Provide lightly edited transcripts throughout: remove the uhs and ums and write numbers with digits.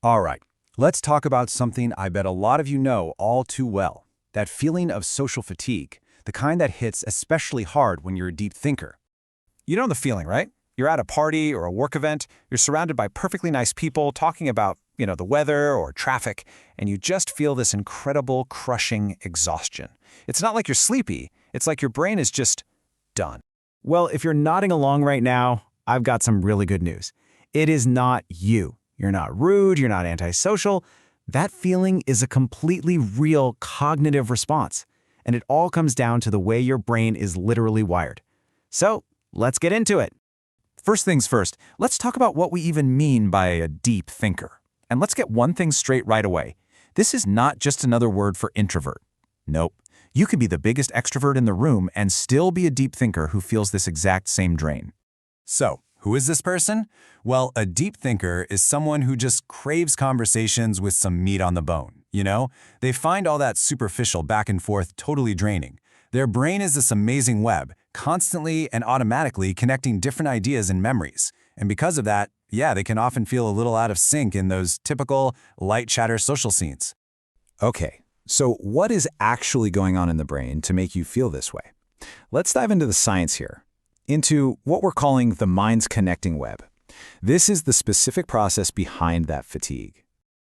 All right, let's talk about something I bet a lot of you know all too well. That feeling of social fatigue, the kind that hits especially hard when you're a deep thinker. You know the feeling, right? You're at a party or a work event, you're surrounded by perfectly nice people talking about, the weather or traffic, and you just feel this incredible, crushing exhaustion. It's not like you're sleepy, it's like your brain is just done. Well, if you're nodding along right now, I've got some really good news. It is not you. You're not rude, you're not antisocial. That feeling is a completely real cognitive response, and it all comes down to the way your brain is literally wired. So, let's get into it. First things first, let's talk about what we even mean by a deep thinker. And let's get one thing straight right away. This is not just another word for introvert. Nope. You could be the biggest extrovert in the room and still be a deep thinker who feels this exact same drain. So, who is this person? Well, a deep thinker is someone who just craves conversations with some meat on the bone, They find all that superficial back and forth totally draining. Their brain is this amazing web, constantly and automatically connecting different ideas and memories. And because of that, they can often feel a little out of sync in those typical light chatter social scenes. Okay, so what is actually going on in the brain to make you feel this way? Let's dive into the science here, into what we're calling the mind's connecting web. This is the specific process behind that fatigue.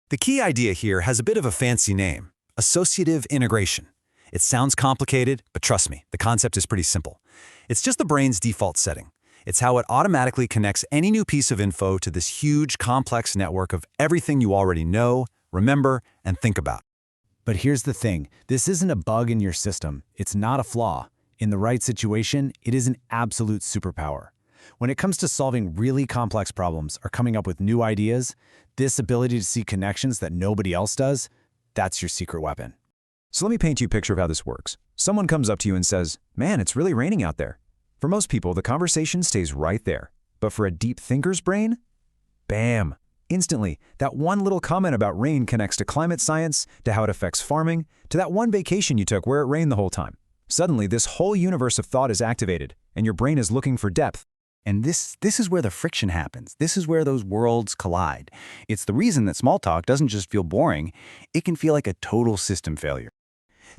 The key idea here has a bit of a fancy name: associative integration. It sounds complicated, but trust me, the concept is pretty simple. It's just the brain's default setting. It's how it automatically connects any new piece of info to this huge, complex network of everything you already know, remember, and think about. But here's the thing. This isn't a bug in your system. It's not a flaw. In the right situation, it is an absolute superpower. When it comes to solving really complex problems or coming up with new ideas, this ability to see connections that nobody else does, that's your secret weapon. So let me paint you a picture of how this works. Someone comes up to you and says, "Man, it's really raining out there." For most people, the conversation stays right there. But for a deep thinker's brain, bam! Instantly, that one little comment about rain connects to climate science, to how it affects farming, to that one vacation you took where it rained the whole time. Suddenly, this whole universe of thought is activated, and your brain is looking for depth. And this is where the friction happens. This is where those worlds collide. It's the reason that small talk doesn't just feel boring, it can feel like a total system failure.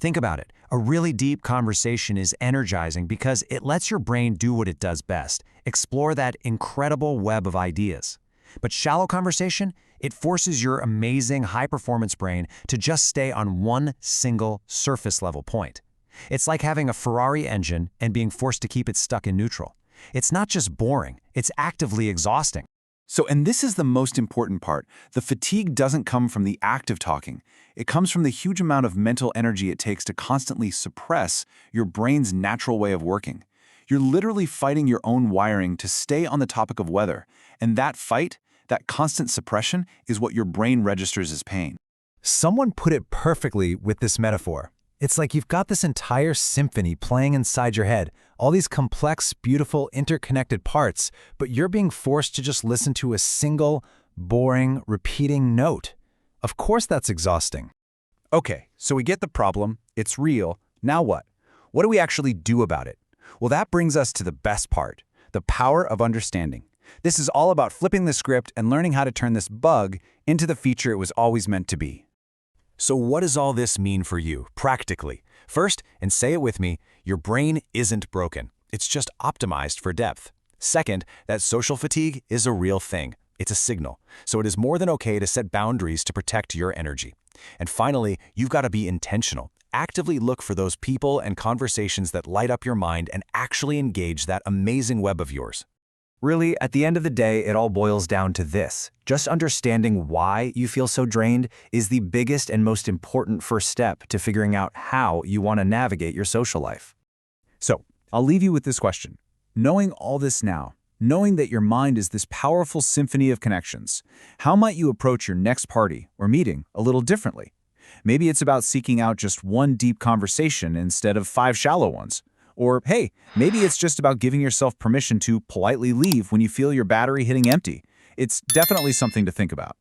Think about it. A really deep conversation is energizing because it lets your brain do what it does best, explore that incredible web of ideas. But shallow conversation, it forces your amazing high-performance brain to just stay on one single surface-level point. It's like having a Ferrari engine and being forced to keep it stuck in neutral. It's not just boring, it's actively exhausting. And this is the most important part. The fatigue doesn't come from the act of talking. It comes from the huge amount of mental energy it takes to constantly suppress your brain's natural way of working. You're literally fighting your own wiring to stay on the topic of weather. And that fight, that constant suppression, is what your brain registers as pain. Someone put it perfectly with this metaphor. It's like you've got this entire symphony playing inside your head, all these complex, beautiful, interconnected parts, but you're being forced to just listen to a single, boring, repeating note. Of course that's exhausting. Okay, so we get the problem, it's real, now what? What do we actually do about it? Well, that brings us to the best part, the power of understanding. This is all about flipping the script and learning how to turn this bug into the feature it was always meant to be. So what does all this mean for you, practically? First, and say it with me, your brain isn't broken. It's just optimized for depth. Second, that social fatigue is a real thing. It's a signal. So it is more than okay to set boundaries to protect your energy. And finally, you've got to be intentional. Actively look for those people and conversations that light up your mind and actually engage that amazing web of yours. Really, at the end of the day, it all boils down to this. Just understanding why you feel so drained is the biggest and most important first step to figuring out how you want to navigate your social life. So, I'll leave you with this question. Knowing all this now, knowing that your mind is this powerful symphony of connections, how might you approach your next party or meeting a little differently? Maybe it's about seeking out just one deep conversation instead of 5 shallow ones. Or, hey, maybe it's just about giving yourself permission to politely leave when you feel your battery hitting empty. It's definitely something to think about.